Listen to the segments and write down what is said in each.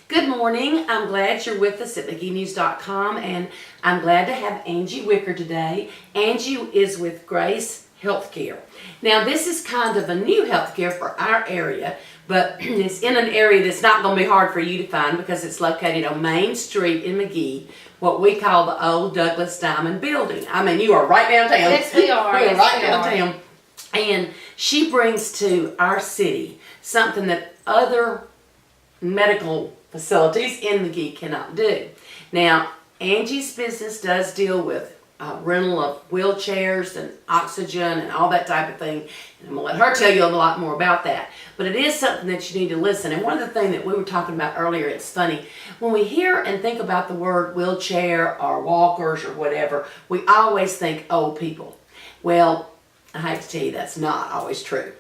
Good morning. I'm glad you're with us at MageeNews.com, and I'm glad to have Angie Wicker today. Angie is with Grace Healthcare. Now, this is kind of a new healthcare for our area, but it's in an area that's not going to be hard for you to find because it's located on Main Street in Magee, what we call the old Douglas Diamond Building. I mean, you are right downtown. Yes, we are. We are Yes, right we are. downtown. And she brings to our city something that other medical facilities in Magee cannot do. Now, Angie's business does deal with rental of wheelchairs and oxygen and all that type of thing. And I'm going to let her tell you a lot more about that. But it is something that you need to listen. And one of the things that we were talking about earlier, it's funny, when we hear and think about the word wheelchair or walkers or whatever, we always think old people. Well, I hate to tell you that's not always true.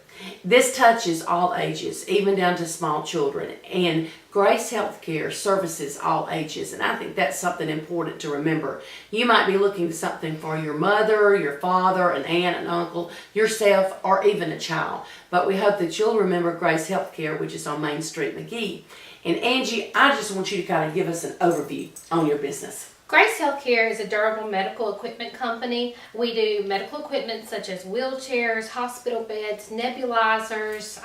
This touches all ages, even down to small children, and Grace Healthcare services all ages, and I think that's something important to remember. You might be looking for something for your mother, your father, an aunt, an uncle, yourself, or even a child, but we hope that you'll remember Grace Healthcare, which is on Main Street, Magee. And Angie, I just want you to kind of give us an overview on your business. Grace Healthcare is a durable medical equipment company. We do medical equipment such as wheelchairs, hospital beds, nebulizers,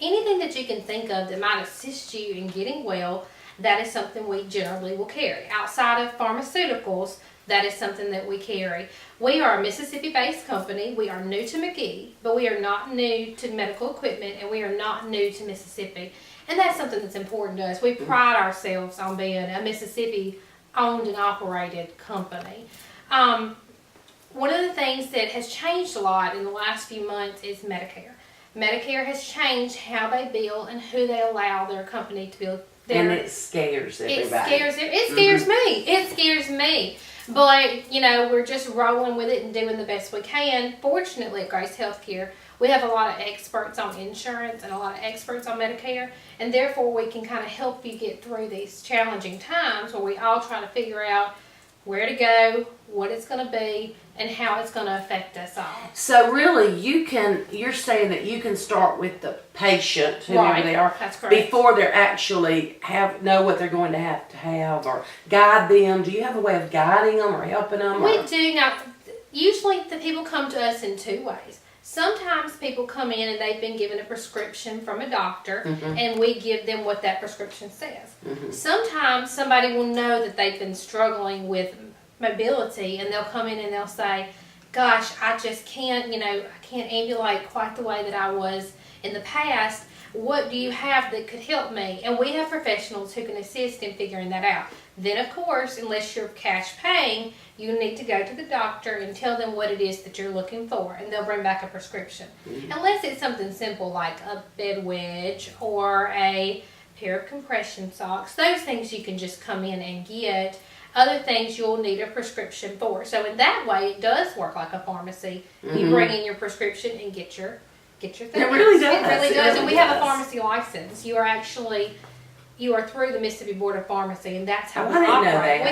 anything that you can think of that might assist you in getting well. That is something we generally will carry. Outside of pharmaceuticals, that is something that we carry. We are a Mississippi-based company. We are new to Magee, but we are not new to medical equipment, and we are not new to Mississippi. And that's something that's important to us. We pride ourselves on being a Mississippi owned and operated company. One of the things that has changed a lot in the last few months is Medicare. Medicare has changed how they bill and who they allow their company to bill. And it scares everybody. It scares me. It scares me. But, you know, we're just rolling with it and doing the best we can. Fortunately, at Grace Healthcare, we have a lot of experts on insurance and a lot of experts on Medicare, and therefore we can kind of help you get through these challenging times where we all try to figure out where to go, what it's going to be, and how it's going to affect us all. So really, you're saying that you can start with the patient, whoever they are, that's correct, before they're actually know what they're going to have, or guide them. Do you have a way of guiding them or helping them? We do. Now, usually the people come to us in two ways. Sometimes people come in and they've been given a prescription from a doctor, and we give them what that prescription says. Sometimes somebody will know that they've been struggling with mobility, and they'll come in and they'll say, gosh, I just can't, I can't ambulate quite the way that I was in the past. What do you have that could help me? And we have professionals who can assist in figuring that out. Then, of course, unless you're cash paying, you need to go to the doctor and tell them what it is that you're looking for, and they'll bring back a prescription. Unless it's something simple like a bed wedge or a pair of compression socks, those things you can just come in and get. Other things you'll need a prescription for. So in that way, it does work like a pharmacy. You bring in your prescription and get your things. It really does. It really does. And we have a pharmacy license. You are through the Mississippi Board of Pharmacy, and that's how we operate.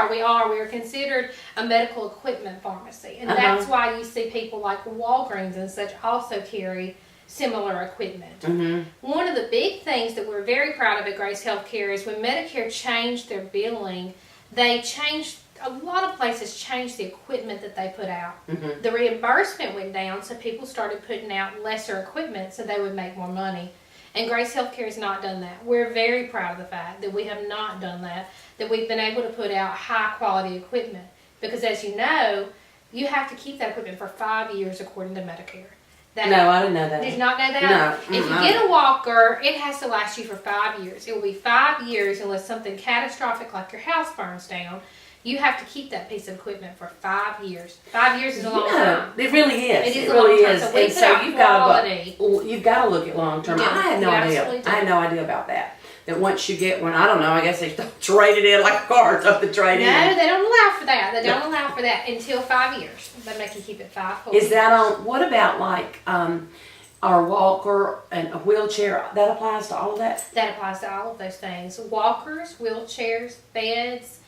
We are considered a medical equipment pharmacy, and that's why you see people like Walgreens and such also carry similar equipment. One of the big things that we're very proud of at Grace Healthcare is when Medicare changed their billing, a lot of places changed the equipment that they put out. The reimbursement went down, so people started putting out lesser equipment so they would make more money. And Grace Healthcare has not done that. We're very proud of the fact that we have not done that we've been able to put out high quality equipment. Because as you know, you have to keep that equipment for 5 years according to Medicare. No, I didn't know that. Did you not know that? No. If you get a walker, it has to last you for 5 years. It will be 5 years unless something catastrophic like your house burns down. You have to keep that piece of equipment for 5 years. 5 years is a long time. It really is. It really is. So, and so you've got to look at long term. I had no idea. I had no idea about that. That once you get one, I don't know, I guess they trade it in like a car, something trade in. No, they don't allow for that. They don't allow for that until 5 years. They make you keep it 5 full years. Is that on, what about like our walker and a wheelchair? That applies to all of that? That applies to all of those things. Walkers, wheelchairs, beds,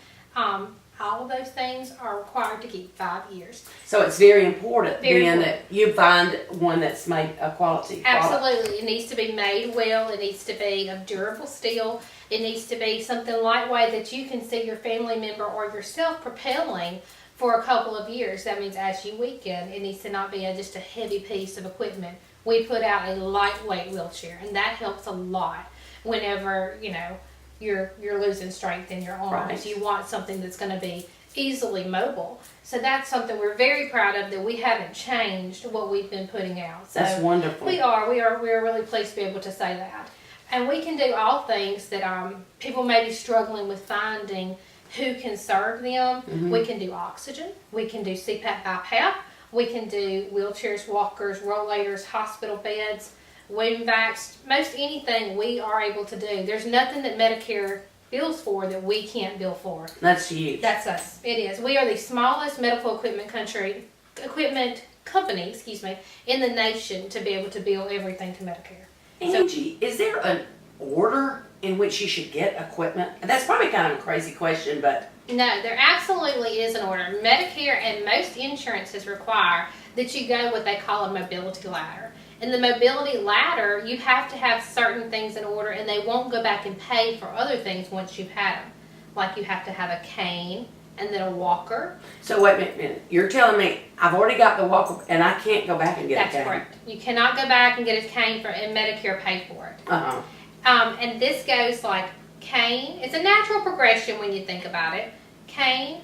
all of those things are required to keep 5 years. So it's very important that you find one that's made a quality product. Absolutely. It needs to be made well. It needs to be of durable steel. It needs to be something lightweight that you can see your family member or yourself propelling for a couple of years. That means as you weaken, it needs to not be just a heavy piece of equipment. We put out a lightweight wheelchair, and that helps a lot whenever, you're losing strength in your arms. Right. You want something that's going to be easily mobile. So that's something we're very proud of, that we haven't changed what we've been putting out. So that's wonderful. We're really pleased to be able to say that. And we can do all things that people may be struggling with finding who can serve them. Mm-hmm. We can do oxygen. We can do CPAP, BiPAP. We can do wheelchairs, walkers, rollators, hospital beds, wound vacs, most anything we are able to do. There's nothing that Medicare bills for that we can't bill for. That's huge. That's us. It is. We are the smallest medical equipment company, in the nation to be able to bill everything to Medicare. Angie, is there an order in which you should get equipment? That's probably kind of a crazy question, but... No, there absolutely is an order. Medicare and most insurances require that you go what they call a mobility ladder. In the mobility ladder, you have to have certain things in order, and they won't go back and pay for other things once you've had them. Like you have to have a cane and then a walker. So wait a minute. You're telling me I've already got the walker and I can't go back and get a cane? That's correct. You cannot go back and get a cane and Medicare pay for it. Uh-huh. And this goes like cane. It's a natural progression when you think about it. Cane,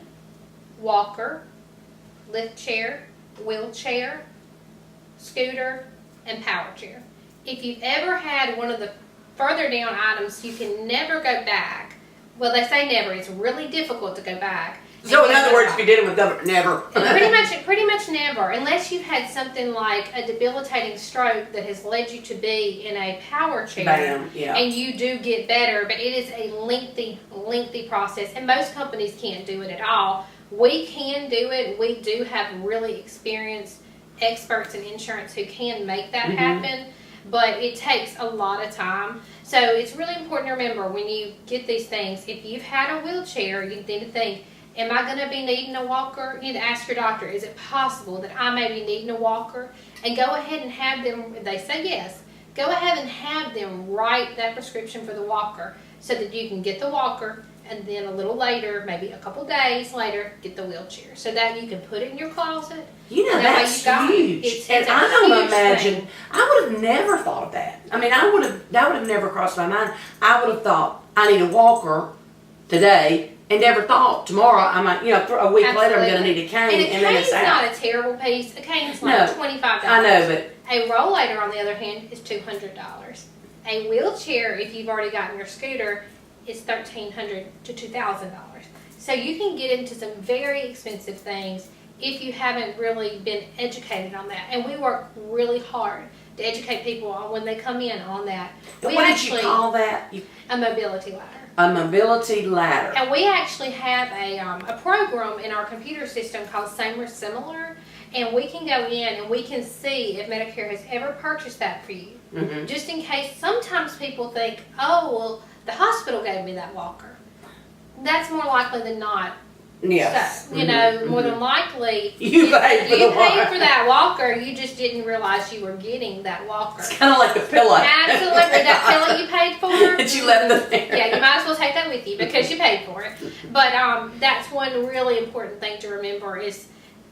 walker, lift chair, wheelchair, scooter, and power chair. If you've ever had one of the further down items, you can never go back. Well, they say never. It's really difficult to go back. So in other words, if you did it with government, never. pretty much never, unless you've had something like a debilitating stroke that has led you to be in a power chair. Bam, yeah. And you do get better, but it is a lengthy process, and most companies can't do it at all. We can do it. We do have really experienced experts in insurance who can make that happen, but it takes a lot of time. So it's really important to remember when you get these things, if you've had a wheelchair, you need to think, am I going to be needing a walker? You need to ask your doctor, is it possible that I may be needing a walker? And go ahead and have them, if they say yes, go ahead and have them write that prescription for the walker so that you can get the walker, and then a little later, maybe a couple days later, get the wheelchair so that you can put it in your closet. You know, that's huge. And I don't imagine, I would have never thought of that. I mean, that would have never crossed my mind. I would have thought, I need a walker today, and never thought tomorrow I might, a week later I'm going to need a cane, and then it's out. And a cane's not a terrible piece. A cane's like $25. I know, but... A rollator, on the other hand, is $200. A wheelchair, if you've already gotten your scooter, is $1,300 to $2,000. So you can get into some very expensive things if you haven't really been educated on that. And we work really hard to educate people on when they come in on that. What did you call that? A mobility ladder. A mobility ladder. And we actually have a program in our computer system called Same or Similar, and we can go in and we can see if Medicare has ever purchased that for you. Just in case, sometimes people think, oh, well, the hospital gave me that walker. That's more likely than not. Yes. So, more than likely, you paid for that walker. You just didn't realize you were getting that walker. It's kind of like the pillow. Absolutely. That pillow you paid for. That you left in there. Yeah, you might as well take that with you because you paid for it. But that's one really important thing to remember is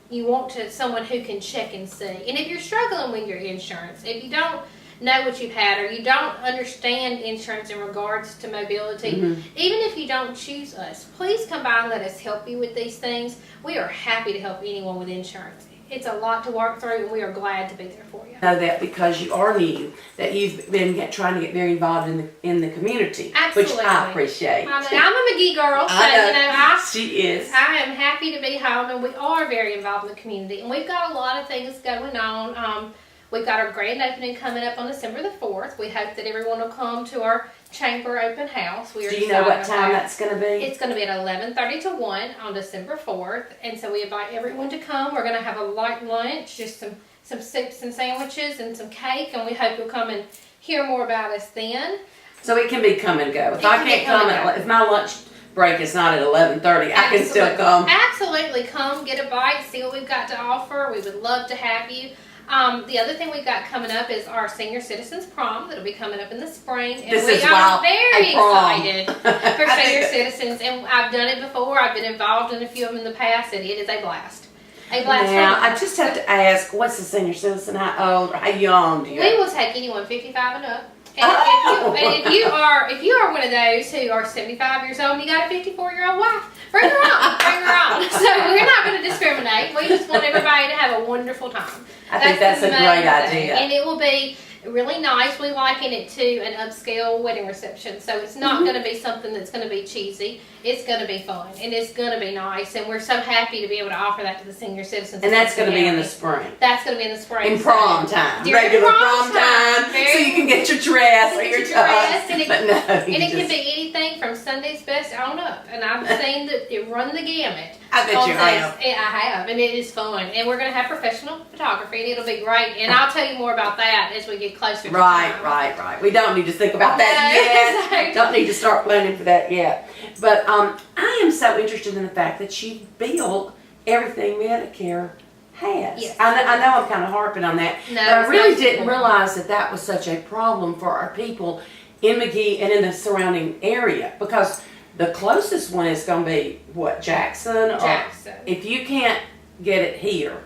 you want someone who can check and see. And if you're struggling with your insurance, if you don't know what you've had or you don't understand insurance in regards to mobility, even if you don't choose us, please come by and let us help you with these things. We are happy to help anyone with insurance. It's a lot to work through, and we are glad to be there for you. Know that because you are new, that you've been trying to get very involved in the community, Absolutely. Which I appreciate. I'm a MageeNews girl, so I know. She is. I am happy to be home, and we are very involved in the community, and we've got a lot of things going on. We've got our grand opening coming up on December the 4th. We hope that everyone will come to our chamber open house. Do you know what time that's going to be? It's going to be at 11:30 to 1 on December 4th. And so we invite everyone to come. We're going to have a light lunch, just some soups and sandwiches and some cake. And we hope you'll come and hear more about us then. So it can be come and go. If I can't come, if my lunch break is not at 11:30, I can still come. Absolutely. Come, get a bite, see what we've got to offer. We would love to have you. The other thing we got coming up is our senior citizens prom that'll be coming up in the spring, and This we is are wild. very A prom. excited for I senior think citizens. And I've done it before. I've been involved in a few of them in the past, and it is a blast. A blast. Now, I just have to ask, what's the senior citizen? How old or how young do you We will take anyone 55 and up. And, Oh. if you are one of those who are 75 years old and you got a 54-year-old wife, bring her on. Bring her on. So we're not going to discriminate. We just want everybody to have a wonderful time. I think that's the a main great thing. idea. And it will be really nice. We liken it to an upscale wedding reception. So it's not Mm-hmm. going to be something that's going to be cheesy. It's going to be fun. And it's going to be nice. And we're so happy to be able to offer that to the senior citizens. And that's going to be in the spring. That's going to be in the spring. In prom time. During Regular prom prom time. time. So you can get your dress or Get your your dress, tux. and it- But no, And you it can just, be anything from Sunday's best on up. And I've seen that it run the gamut. I bet on you things. have. I have, and it is fun. And we're going to have professional photography, and it'll be great. And I'll tell you more about that as we get closer to time. Right. We don't need to think about that No, yet. exactly. Don't need to start planning for that yet. But I am so interested in the fact that she built everything Medicare has. Yes. I know I'm kind of harping on that. No, but I it's really not didn't simple. realize that was such a problem for our people in McGee and in the surrounding area, because the closest one is going to be, what, Jackson? Or Jackson. if you can't get it here,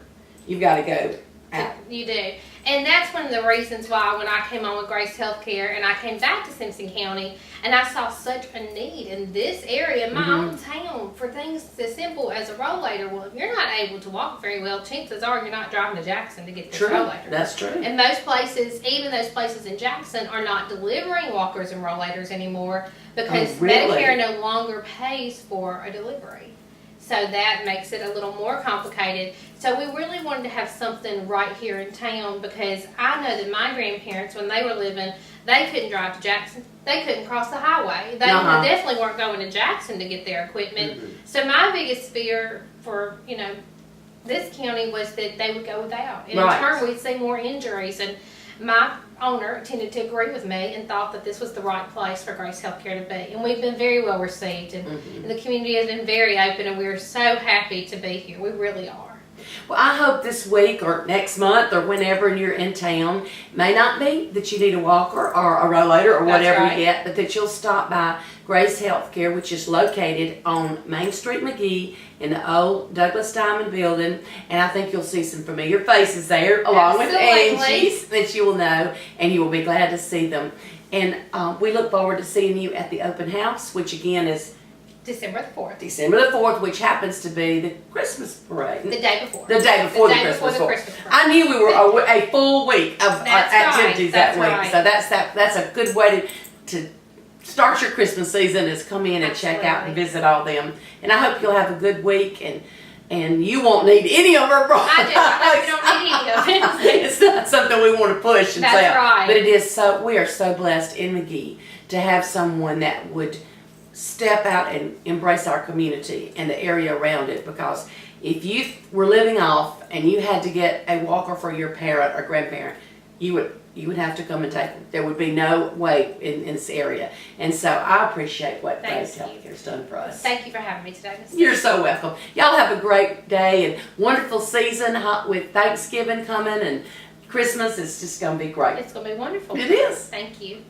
you've got to go out. You do. And that's one of the reasons why when I came on with Grace Healthcare and I came back to Simpson County and I saw such a need in this area, my own town, for things as simple as a rollator. Well, if you're not able to walk very well, chances are you're not driving to Jackson to get this True. rollator. That's true. And most places, even those places in Jackson, are not delivering walkers and rollators anymore because Oh, really? Medicare no longer pays for a delivery. So that makes it a little more complicated. So we really wanted to have something right here in town because I know that my grandparents, when they were living, they couldn't drive to Jackson. They couldn't cross the highway. They definitely weren't going to Jackson to get their equipment. So my biggest fear for, this county was that they would go without. And Right. in turn, we'd see more injuries. And my owner tended to agree with me and thought that this was the right place for Grace Healthcare to be. And we've been very well received. And the community has been very open. And we're so happy to be here. We really are. Well, I hope this week or next month or whenever you're in town, may not be that you need a walker or a rollator or That's whatever right. you get, but that you'll stop by Grace Healthcare, which is located on Main Street, McGee, in the old Douglas Diamond building. And I think you'll see some familiar faces there, along with Absolutely. Angie's, that you will know, and you will be glad to see them. And we look forward to seeing you at the open house, which again is December the 4th. December the 4th, which happens to be the Christmas parade. The day before. The day before the day Christmas before the parade. Christmas I knew we were a full week of That's activities right. that That's week. right. So that's a good way to start your Christmas season, is come in and check out and Absolutely. visit all them. And I hope you'll have a good week, and you won't need any of our products. I do. I know we don't need any of it. It's not something we want to push and That's sell. right. But it is so, we are so blessed in McGee to have someone that would step out and embrace our community and the area around it, because if you were living off and you had to get a walker for your parent or grandparent, you would have to come and take them. There would be no way in this area. And so I appreciate what Thank Grace you. Healthcare's done for us. Thank you for having me today, Miss. You're so welcome. Y'all have a great day and wonderful season with Thanksgiving coming and Christmas. It's just going to be great. It's going to be wonderful. It is. Thank you.